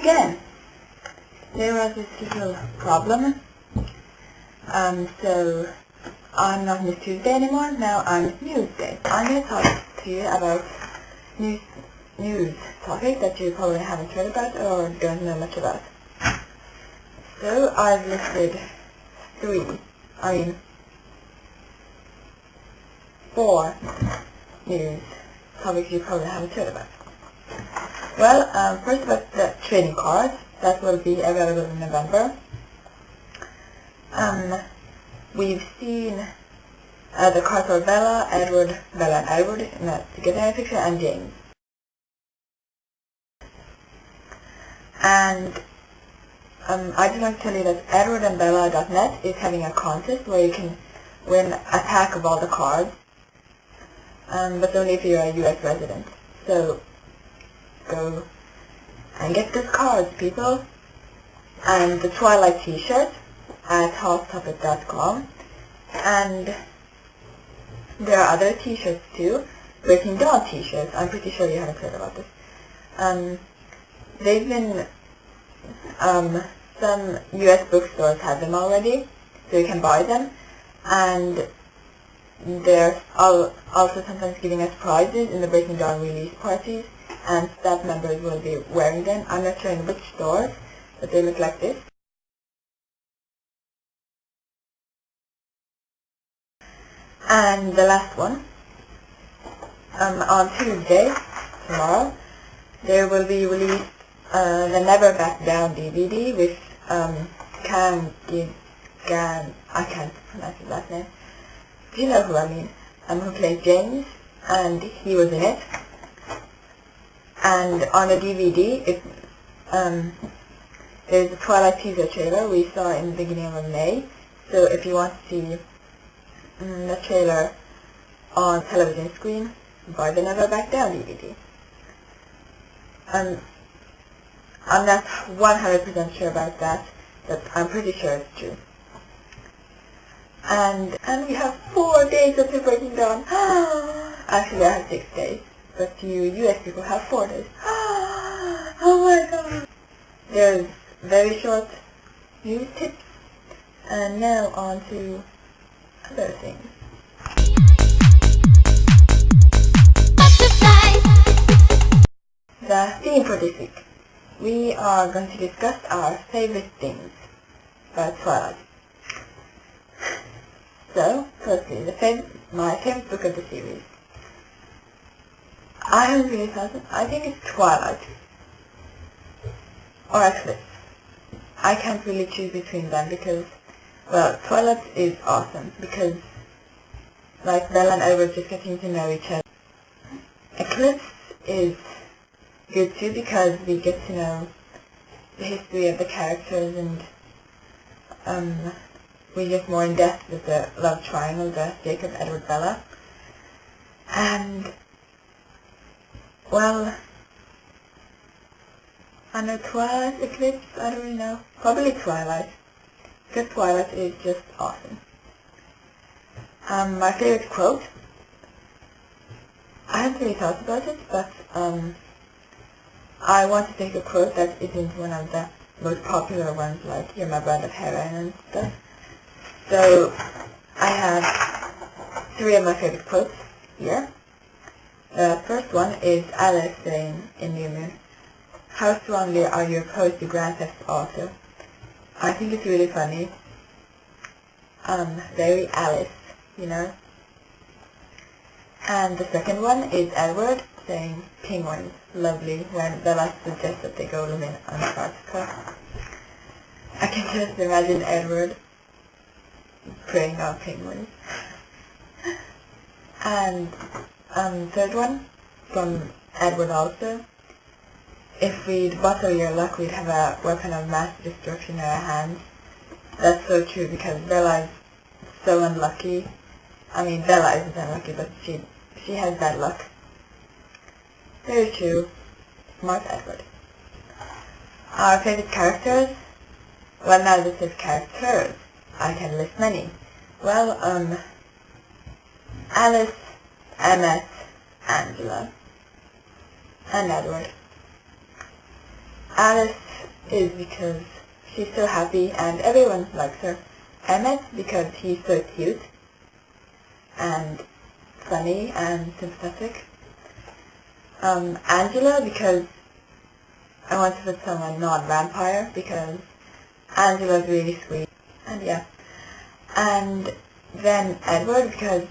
again. There was this little problem. So I'm not Miss Tuesday anymore. Now I'm Miss Newsday. I'm going to talk to you about news topic that you probably haven't heard about or don't know much about. So I've listed four news topics you probably haven't heard about. Well, first about the trading cards that will be available in November. We've seen the cards for Bella and Edward in that together picture, and James. And I'd just like to tell you that edwardandbella.net is having a contest where you can win a pack of all the cards, but only if you're a US resident. So go and get those cards, people. And the Twilight T-shirt at hottopic.com, and there are other T-shirts too, Breaking Dawn T-shirts. I'm pretty sure you haven't heard about this. They've been, some US bookstores have them already, so you can buy them, and they're also sometimes giving us prizes in the Breaking Dawn release parties, and staff members will be wearing them. I'm not sure in which stores, but they look like this. And the last one, on Tuesday, tomorrow, there will be released the Never Back Down DVD with I can't pronounce his last name. Do you know who I mean? Who plays James, and he was in it. And on the DVD, there's a Twilight teaser trailer we saw in the beginning of May. So if you want to see the trailer on television screen, buy the Never Back Down DVD. I'm not 100% sure about that, but I'm pretty sure it's true. And we have 4 days of the Breaking Dawn. Actually, I have 6 days, but you US people have 4 days. Oh my god! There's very short news tips, and now on to other things. The theme for this week. We are going to discuss our favorite things about Twilight. So, firstly, my favorite book of the series. I haven't really thought it. I think it's Twilight or Eclipse. I can't really choose between them because, well, Twilight is awesome because, like, Bella and Edward just getting to know each other. Eclipse is good too because we get to know the history of the characters, and we get more in depth with the love triangle, the Jacob, Edward, Bella. And, well, I know Twilight, Eclipse, I don't really know. Probably Twilight, because Twilight is just awesome. My favorite quote, I haven't really thought about it, but I want to take a quote that isn't one of the most popular ones, like "You're my brand of heroin" and stuff. So I have 3 of my favorite quotes here. The first one is Alice saying in New Moon, "How strongly are you opposed to Grand Theft Auto?" I think it's really funny. Very Alice, you know. And the second one is Edward saying penguins, lovely, when Bella suggests that they go live in Antarctica. I can just imagine Edward preying on penguins. And third one from Edward also, if we'd bottle your luck, we'd have a weapon of mass destruction in our hands. That's so true because Bella is so unlucky. I mean, Bella isn't unlucky, but she has bad luck. Very true. Smart Edward. Our favorite characters? Well, now this is characters. I can list many. Well, Alice, Emmett, Angela, and Edward. Alice is because she's so happy and everyone likes her. Emmett because he's so cute and funny and sympathetic. Angela because I want to put someone non-vampire because Angela's really sweet. And yeah. And then Edward because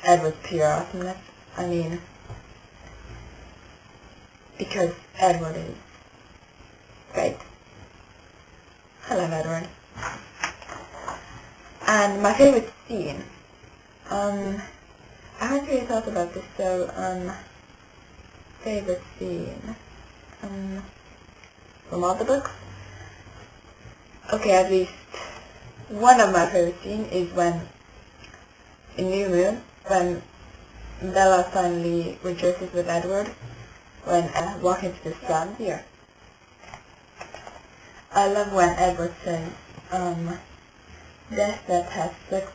Edward's pure awesomeness. I mean, because Edward is great. I love Edward. And my favorite scene. I haven't really thought about this, so, favorite scene. From all the books? Okay, at least one of my favorite scenes is when, in New Moon, when Bella finally rejoices with Edward, when walking to the sun here. I love when Edward says, death that has sucked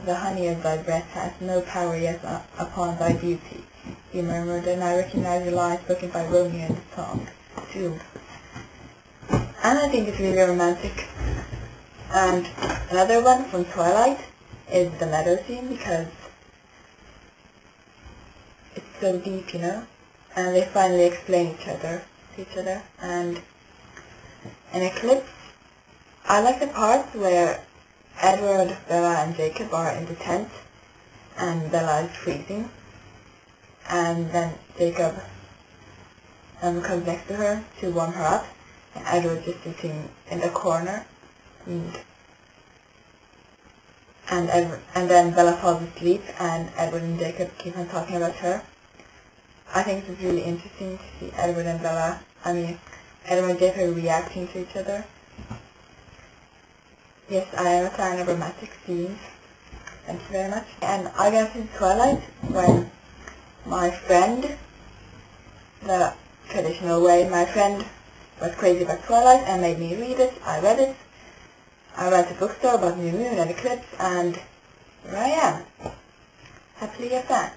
the honey of thy breath has no power yet upon thy beauty, he murmured, and I recognize the line spoken by Romeo in the song, too. And I think it's really romantic. And another one from Twilight is the meadow scene because it's so deep, you know, and they finally explain to each other. And in Eclipse, I like the parts where Edward, Bella and Jacob are in the tent and Bella is freezing, and then Jacob comes next to her to warm her up, and Edward just sitting in the corner, and then Bella falls asleep and Edward and Jacob keep on talking about her. I think it's really interesting to see Edward and Jacob reacting to each other. Yes, I am a fan of romantic scenes. Thank you very much. And I got into Twilight when my friend, the traditional way, my friend was crazy about Twilight and made me read it. I read it. I went to a bookstore about New Moon and Eclipse, and here I am. Happily a fan.